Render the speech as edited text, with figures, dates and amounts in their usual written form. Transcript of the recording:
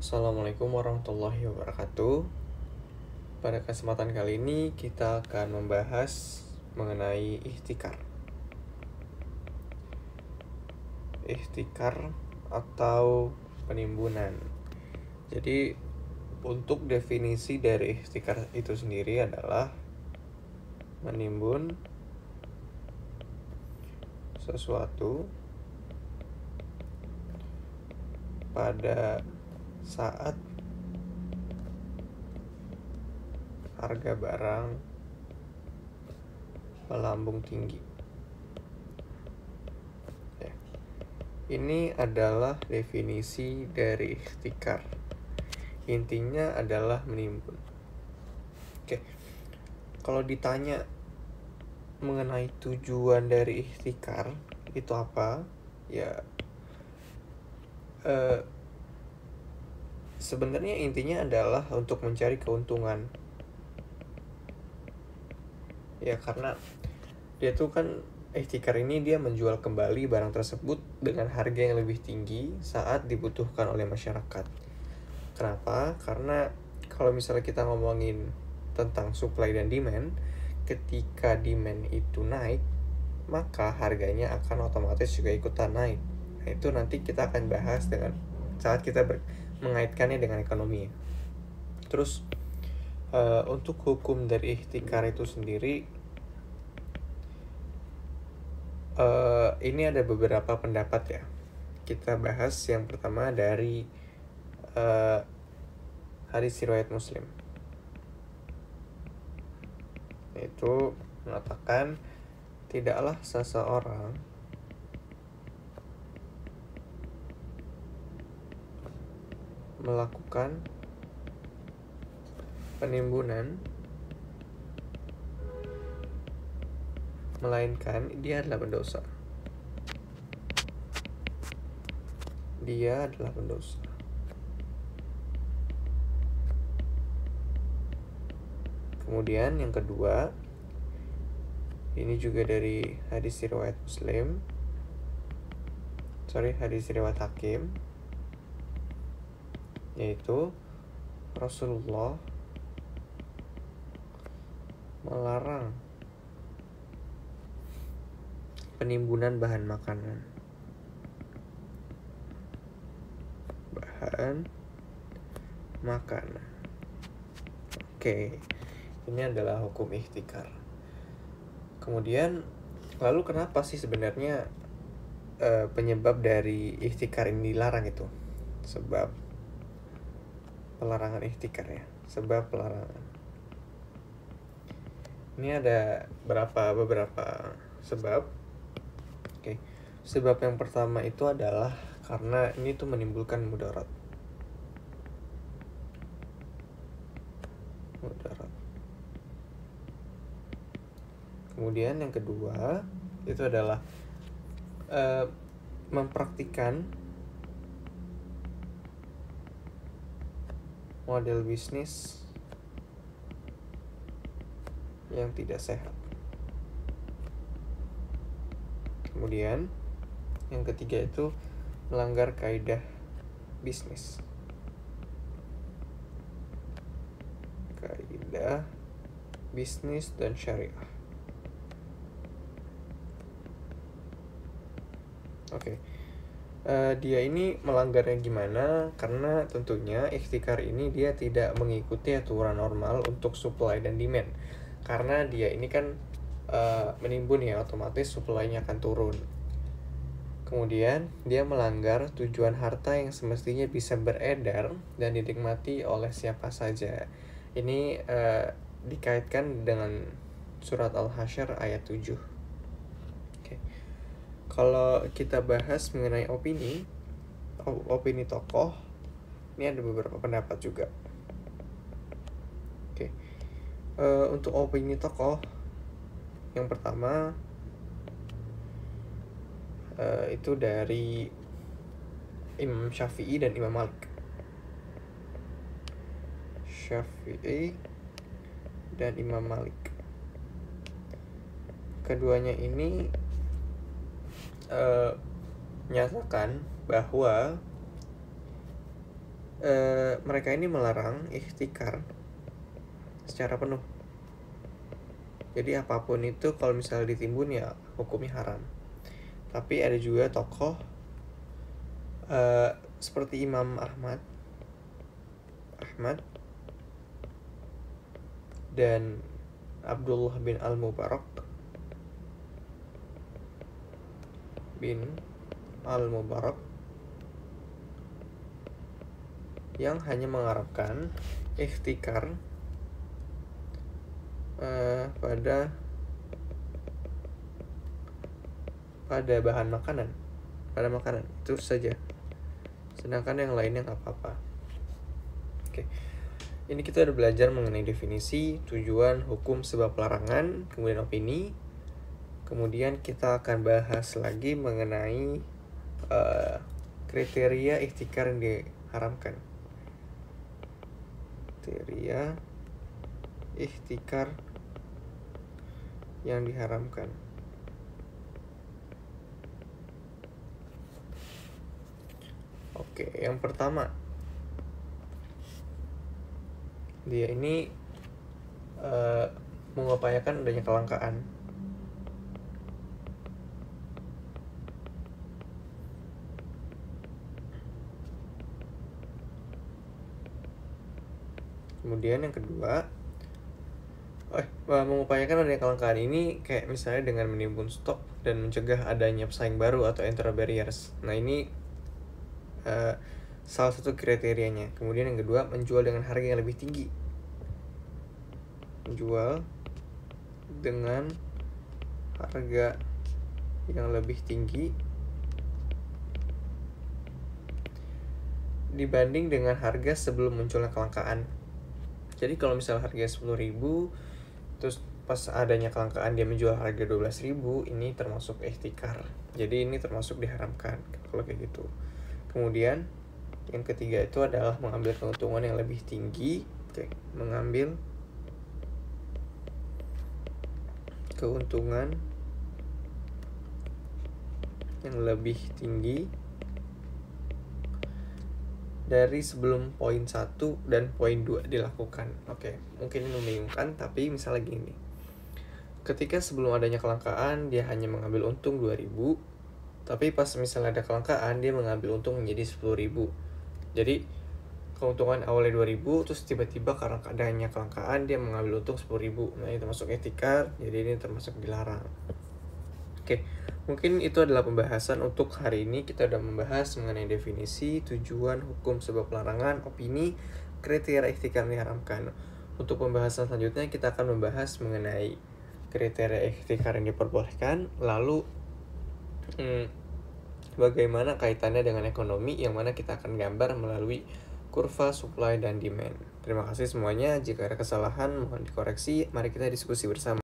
Assalamualaikum warahmatullahi wabarakatuh. Pada kesempatan kali ini kita akan membahas mengenai ihtikar. Ihtikar atau penimbunan. Jadi untuk definisi dari ihtikar itu sendiri adalah menimbun sesuatu pada saat harga barang melambung tinggi. Ini adalah definisi dari ihtikar. Intinya adalah menimbun. Kalau ditanya mengenai tujuan dari ihtikar itu apa? Sebenarnya intinya adalah untuk mencari keuntungan. Ya, karena dia tuh kan ihtikar ini dia menjual kembali barang tersebut dengan harga yang lebih tinggi saat dibutuhkan oleh masyarakat. Kenapa? Karena kalau misalnya kita ngomongin tentang supply dan demand, ketika demand itu naik, maka harganya akan otomatis juga ikutan naik. Nah, itu nanti kita akan bahas dengan saat kita mengaitkannya dengan ekonomi. Terus untuk hukum dari ihtikar itu sendiri, ini ada beberapa pendapat ya. Kita bahas yang pertama dari hadis riwayat Muslim, yaitu mengatakan tidaklah seseorang melakukan penimbunan melainkan dia adalah pendosa. Dia adalah pendosa. Kemudian yang kedua, ini juga dari hadis riwayat Muslim. Hadis riwayat Hakim, yaitu Rasulullah melarang penimbunan bahan makanan. Ini adalah hukum ihtikar. Kemudian, lalu kenapa sih sebenarnya penyebab dari ihtikar ini dilarang itu? Sebab pelarangan ihtikar ya. Sebab pelarangan. Ini ada beberapa sebab. Sebab yang pertama itu adalah karena ini tuh menimbulkan mudarat. Kemudian yang kedua itu adalah mempraktikkan model bisnis yang tidak sehat. Kemudian yang ketiga itu melanggar kaidah bisnis. Kaidah bisnis dan syariah. Dia ini melanggarnya gimana? Karena tentunya ihtikar ini dia tidak mengikuti aturan normal untuk supply dan demand. Karena dia ini kan menimbun ya, otomatis supply-nya akan turun. Kemudian dia melanggar tujuan harta yang semestinya bisa beredar dan dinikmati oleh siapa saja. Ini dikaitkan dengan surat Al-Hasyr ayat 7. Kalau kita bahas mengenai opini tokoh, ini ada beberapa pendapat juga. Untuk opini tokoh, yang pertama itu dari Imam Syafi'i dan Imam Malik. Keduanya ini menyatakan bahwa mereka ini melarang ihtikar secara penuh. Jadi apapun itu kalau misalnya ditimbun ya hukumnya haram. Tapi ada juga tokoh seperti Imam Ahmad dan Abdullah bin Al-Mubarak yang hanya mengharapkan ihtikar pada bahan makanan, pada makanan itu saja. Sedangkan yang lainnya nggak apa-apa. Oke. Ini kita udah belajar mengenai definisi, tujuan, hukum, sebab larangan, kemudian opini. Kemudian kita akan bahas lagi mengenai kriteria ihtikar yang diharamkan. Kriteria ihtikar yang diharamkan. Oke, yang pertama, dia ini mengupayakan adanya kelangkaan. Kemudian yang kedua, mengupayakan adanya kelangkaan ini kayak misalnya dengan menimbun stok dan mencegah adanya pesaing baru atau entry barriers. Nah ini salah satu kriterianya. Kemudian yang kedua, menjual dengan harga yang lebih tinggi. Menjual dengan harga yang lebih tinggi dibanding dengan harga sebelum munculnya kelangkaan. Jadi kalau misalnya harganya 10.000, terus pas adanya kelangkaan dia menjual harga 12.000, ini termasuk ihtikar. Jadi ini termasuk diharamkan kalau kayak gitu. Kemudian yang ketiga itu adalah mengambil keuntungan yang lebih tinggi. Mengambil keuntungan yang lebih tinggi dari sebelum poin 1 dan poin 2 dilakukan. Oke, mungkin ini membingungkan, tapi misalnya gini. Ketika sebelum adanya kelangkaan dia hanya mengambil untung 2.000, tapi pas misalnya ada kelangkaan dia mengambil untung menjadi 10.000. Jadi keuntungan awalnya 2.000, terus tiba-tiba karena adanya kelangkaan dia mengambil untung 10.000. Nah, ini termasuk ihtikar, jadi ini termasuk dilarang. Oke, mungkin itu adalah pembahasan untuk hari ini. Kita udah membahas mengenai definisi, tujuan, hukum, sebab larangan, opini, kriteria ihtikar yang diharamkan. Untuk pembahasan selanjutnya kita akan membahas mengenai kriteria ihtikar yang diperbolehkan, lalu bagaimana kaitannya dengan ekonomi, yang mana kita akan gambar melalui kurva supply dan demand. Terima kasih semuanya. Jika ada kesalahan mohon dikoreksi. Mari kita diskusi bersama.